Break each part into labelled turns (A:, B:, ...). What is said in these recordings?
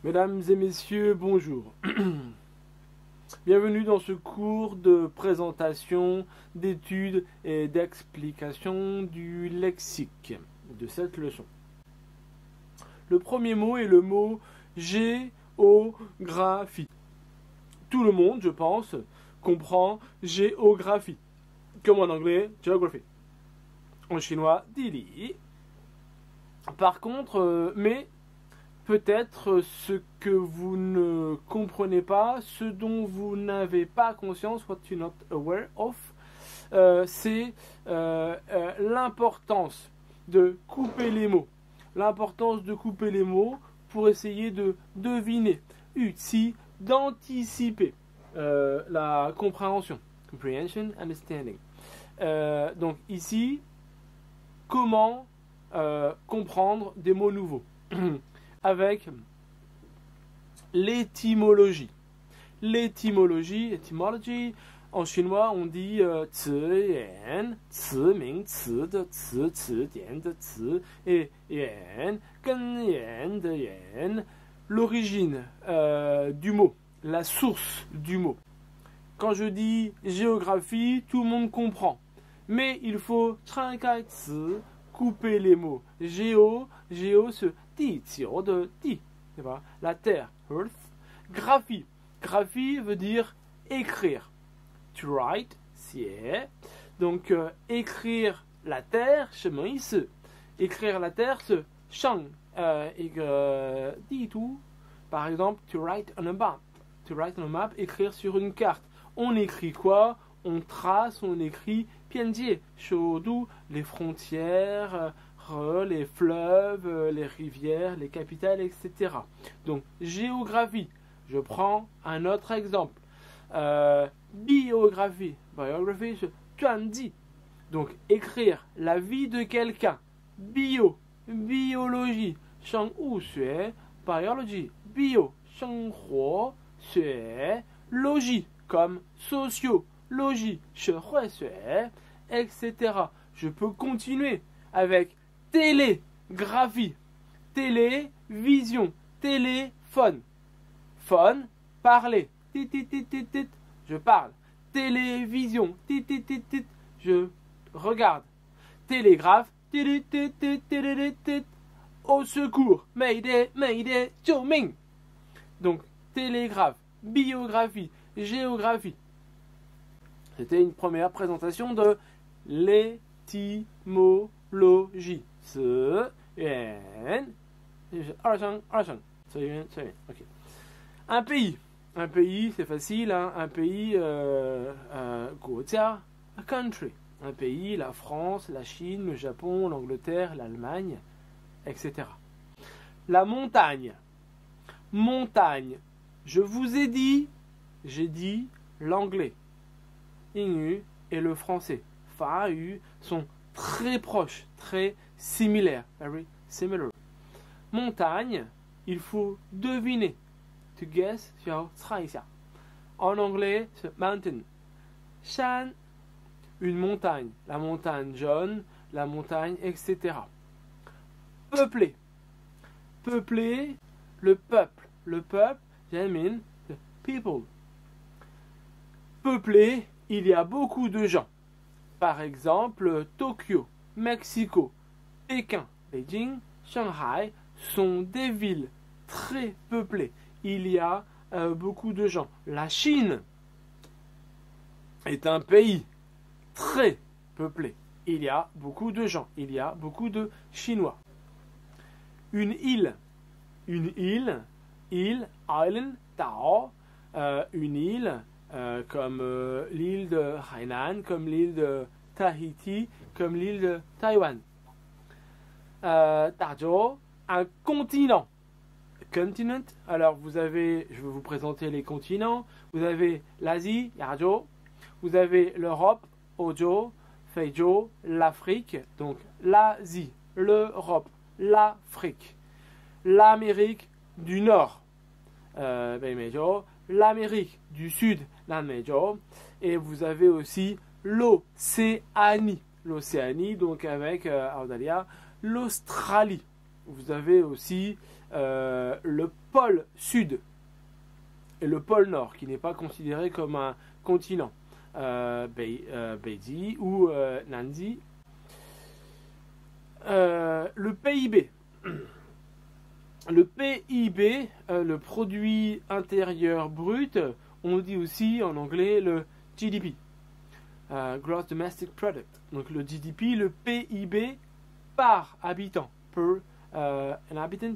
A: Mesdames et messieurs, bonjour. Bienvenue dans ce cours de présentation, d'études et d'explication du lexique de cette leçon. Le premier mot est le mot géographie. Tout le monde, je pense, comprend géographie, comme en anglais, geography. En chinois, dili. Par contre, peut-être ce que vous ne comprenez pas, ce dont vous n'avez pas conscience, what you're not aware of, c'est l'importance de couper les mots. L'importance de couper les mots pour essayer de deviner, d'anticiper la compréhension. Comprehension, understanding. Donc ici, comment comprendre des mots nouveaux avec l'étymologie. L'étymologie, en chinois, on dit ci yuan, ci ming, ci de ci, ci dian de ci, et yuan, gen yuan de yuan. L'origine du mot, la source du mot. Quand je dis géographie, tout le monde comprend. Mais il faut couper les mots. Géo, c'est de di, la terre, earth. Graphie veut dire écrire. To write, c'est. Donc écrire la terre, écrire la terre, c'est shang. Di tout. Par exemple, to write on a map. To write on a map, écrire sur une carte. On écrit quoi? On trace, on écrit pianjie, shoudu, les frontières, les fleuves, les rivières, les capitales, etc. Donc, géographie. Je prends un autre exemple. Biographie. Biography, c'est tuanji. Donc, écrire la vie de quelqu'un. Biologie. Shengwu xue. Biology. Bio. Shenghuo xue. Logie. Comme sociologie. Shehui xue. Etc. Je peux continuer avec télégraphie, télévision, téléphone, phone, parler, je parle, télévision, je regarde, télégraphe, au secours, mayday, mayday, 救命. Donc télégraphe, biographie, géographie. C'était une première présentation de l'étymologie. 词源 OK. Un pays c'est facile, hein? Un pays 国家 a country. Un pays, la France, la Chine, le Japon, l'Angleterre, l'Allemagne, etc. La montagne. Je vous ai dit, j'ai dit l'anglais, 英语 et le français, 法语 sont très proches, très similaires, very similar. Montagne, il faut deviner. To guess, 需要猜一下. En anglais, c'est mountain. 山, une montagne, la montagne jaune, la montagne, etc. Peuplé, le peuple, j'aime the people. Peuplé, il y a beaucoup de gens. Par exemple, Tokyo, Mexico, Pékin, Beijing, Shanghai sont des villes très peuplées. Il y a beaucoup de gens. La Chine est un pays très peuplé. Il y a beaucoup de gens. Il y a beaucoup de Chinois. Une île, island, Tao, une île. Comme l'île de Hainan, comme l'île de Tahiti, comme l'île de Taïwan. Dazhou, un continent. Continent. Alors je vais vous présenter les continents. Vous avez l'Asie, Yazhou. Vous avez l'Europe, Ozhou, Feizhou, l'Afrique. Donc l'Asie, l'Europe, l'Afrique. L'Amérique du Nord, l'Amérique du Sud, et vous avez aussi l'Océanie, donc avec l'Australie, vous avez aussi le pôle sud et le pôle nord, qui n'est pas considéré comme un continent. Beidi ou Nandi. Le PIB. Le PIB, le produit intérieur brut, on dit aussi en anglais le GDP, Gross Domestic Product. Donc le GDP, le PIB par habitant, per an habitant,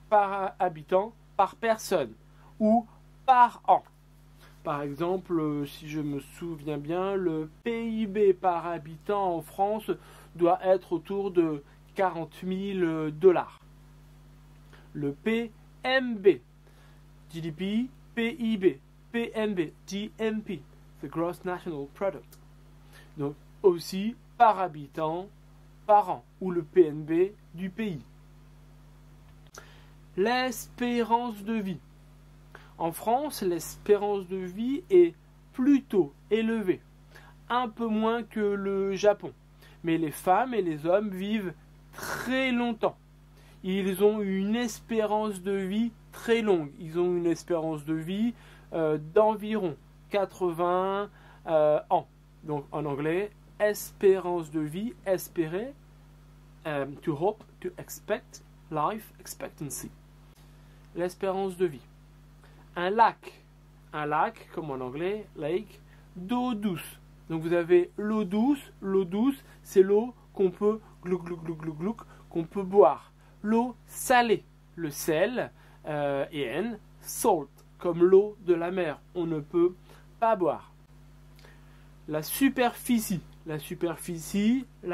A: par habitant, par personne ou par an. Par exemple, si je me souviens bien, le PIB par habitant en France doit être autour de 40 000 $. Le PMB, GDP, PIB, PNB, GNP, the Gross National Product. Donc aussi par habitant, par an, ou le PNB du pays. L'espérance de vie. En France, l'espérance de vie est plutôt élevée, un peu moins que le Japon. Mais les femmes et les hommes vivent très longtemps. Ils ont une espérance de vie très longue. Ils ont une espérance de vie d'environ 80 ans. Donc en anglais, espérance de vie, espérer, to hope, to expect, life expectancy. L'espérance de vie. Un lac, comme en anglais, lake, d'eau douce. Donc vous avez l'eau douce, c'est l'eau qu'on peut qu'on peut boire. L'eau salée, le sel, et salt, comme l'eau de la mer, on ne peut pas boire. La superficie, la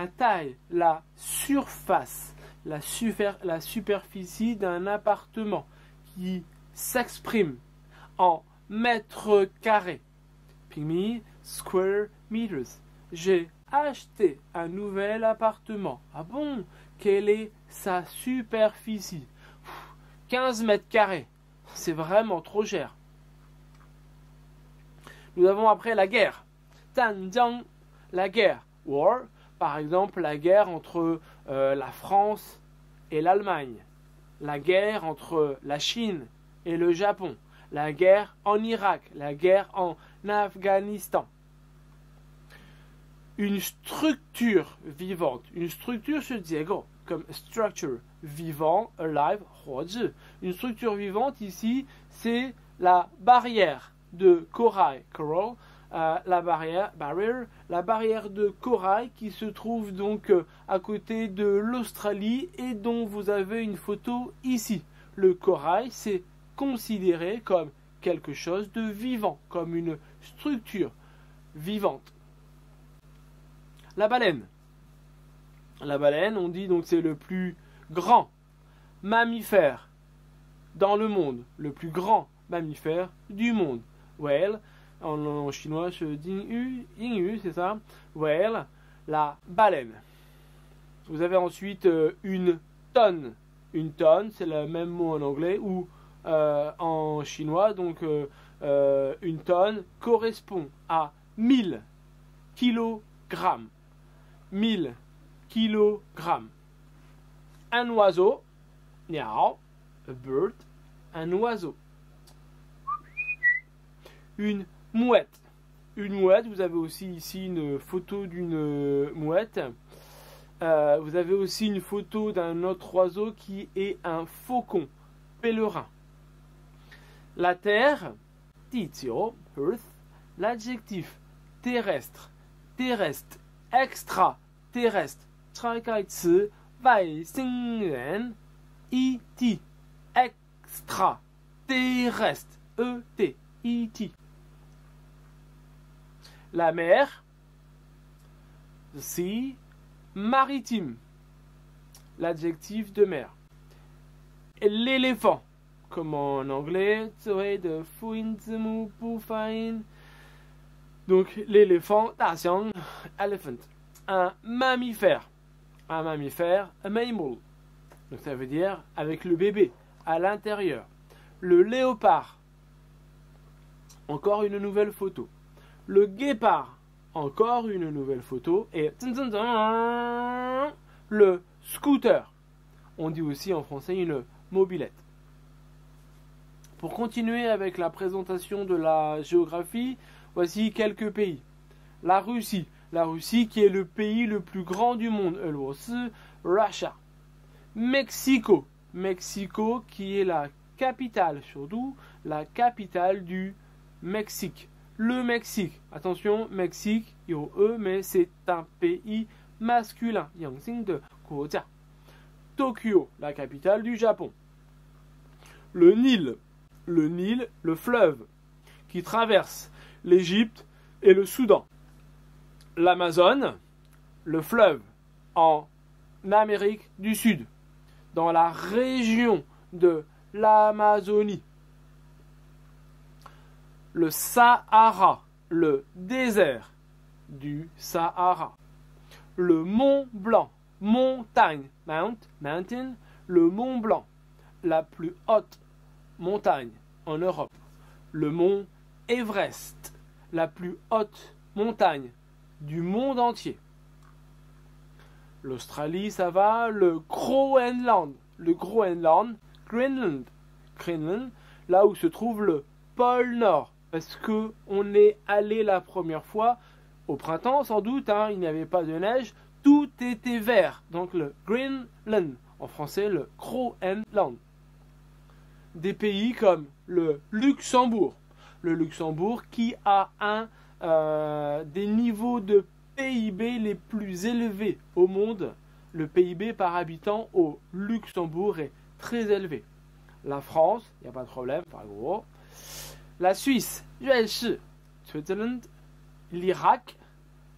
A: taille, la surface, la superficie d'un appartement qui s'exprime en mètres carrés. Pygmy, square meters. J'ai acheté un nouvel appartement. Ah bon? Quelle est sa superficie? 15 mètres carrés. C'est vraiment trop cher. Nous avons après la guerre. Tanjiang, la guerre. War, par exemple, la guerre entre la France et l'Allemagne. La guerre entre la Chine et le Japon. La guerre en Irak. La guerre en Afghanistan. Une structure vivante. Une structure se dit comme structure, vivant, alive, 活着. Une structure vivante ici, c'est la barrière de corail, coral, la barrière de corail qui se trouve donc à côté de l'Australie et dont vous avez une photo ici. Le corail, c'est considéré comme quelque chose de vivant, comme une structure vivante. La baleine. La baleine, on dit donc c'est le plus grand mammifère dans le monde, le plus grand mammifère du monde. Whale, en chinois, je dis Yingyu, c'est ça. Whale, la baleine. Vous avez ensuite une tonne. Une tonne, c'est le même mot en anglais ou en chinois. Donc une tonne correspond à 1000 kilogrammes. 1000 kilogrammes. Un oiseau, niao, a bird, un oiseau. Une mouette. Une mouette, vous avez aussi ici une photo d'une mouette. Vous avez aussi une photo d'un autre oiseau qui est un faucon pèlerin. La terre, titio, earth, l'adjectif terrestre, terrestre, extraterrestre, 拆开词外星人 ET extraterrestre ET ET. La mer, the sea, maritime, l'adjectif de mer. Et l'éléphant, comme en anglais, de fuinzimu bufain. Donc l'éléphant, 大象 elephant. Un mammifère, a mammal. Donc ça veut dire avec le bébé à l'intérieur. Le léopard, encore une nouvelle photo. Le guépard, encore une nouvelle photo. Et le scooter, On dit aussi en français une mobilette. Pour continuer avec la présentation de la géographie, voici quelques pays. La Russie qui est le pays le plus grand du monde, Russia. Mexico qui est la capitale, surtout la capitale du Mexique. Le Mexique, attention, Mexique,有E, mais c'est un pays masculin, 阳性的国家. Tokyo, la capitale du Japon. Le Nil, le fleuve, qui traverse l'Égypte et le Soudan. L'Amazone, le fleuve, en Amérique du Sud, dans la région de l'Amazonie. Le Sahara, le désert du Sahara. Le Mont Blanc, montagne, mountain, le Mont Blanc, la plus haute montagne en Europe. Le mont Everest, la plus haute montagne du monde entier. L'Australie, ça va. Le Groenland, Greenland, là où se trouve le pôle Nord. Parce qu'on est allé la première fois au printemps, sans doute, il n'y avait pas de neige, tout était vert. Donc le Greenland, en français le Groenland. Des pays comme le Luxembourg qui a des niveaux de PIB les plus élevés au monde. Le PIB par habitant au Luxembourg est très élevé. La France, il n'y a pas de problème, par gros. La Suisse, Switzerland, l'Irak,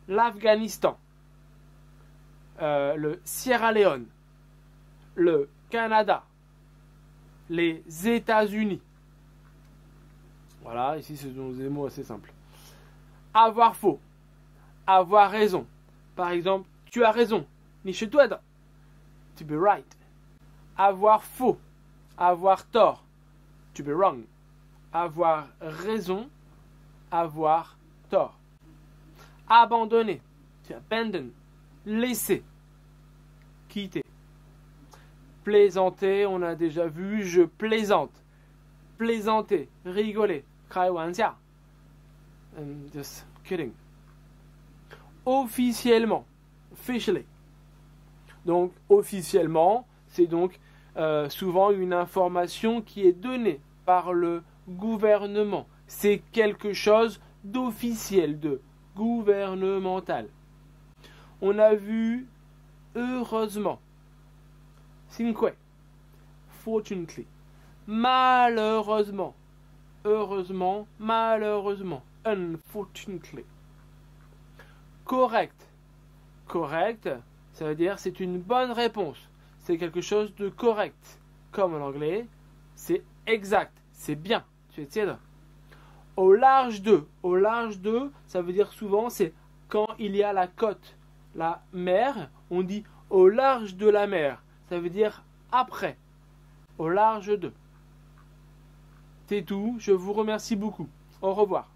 A: l'Afghanistan, le Sierra Leone, le Canada, les États-Unis. Voilà, ici ce sont des mots assez simples. Avoir faux, avoir raison. Par exemple, tu as raison, 你是对的, to be right. Avoir faux, avoir tort, to be wrong. Avoir raison, avoir tort. Abandonner, to abandon. Laisser, quitter. Plaisanter, on a déjà vu, je plaisante. Plaisanter, rigoler, 开玩笑. Just kidding. Officiellement, officially. Donc, officiellement, c'est donc souvent une information qui est donnée par le gouvernement. C'est quelque chose d'officiel, de gouvernemental. On a vu heureusement, cinque, fortunately, malheureusement, heureusement, malheureusement, unfortunately. Correct, ça veut dire c'est une bonne réponse, c'est quelque chose de correct, comme en anglais, c'est exact, c'est bien, tu es tiède. Au large de, ça veut dire souvent c'est quand il y a la côte, la mer, on dit au large de la mer, ça veut dire après, au large de. C'est tout, je vous remercie beaucoup, au revoir.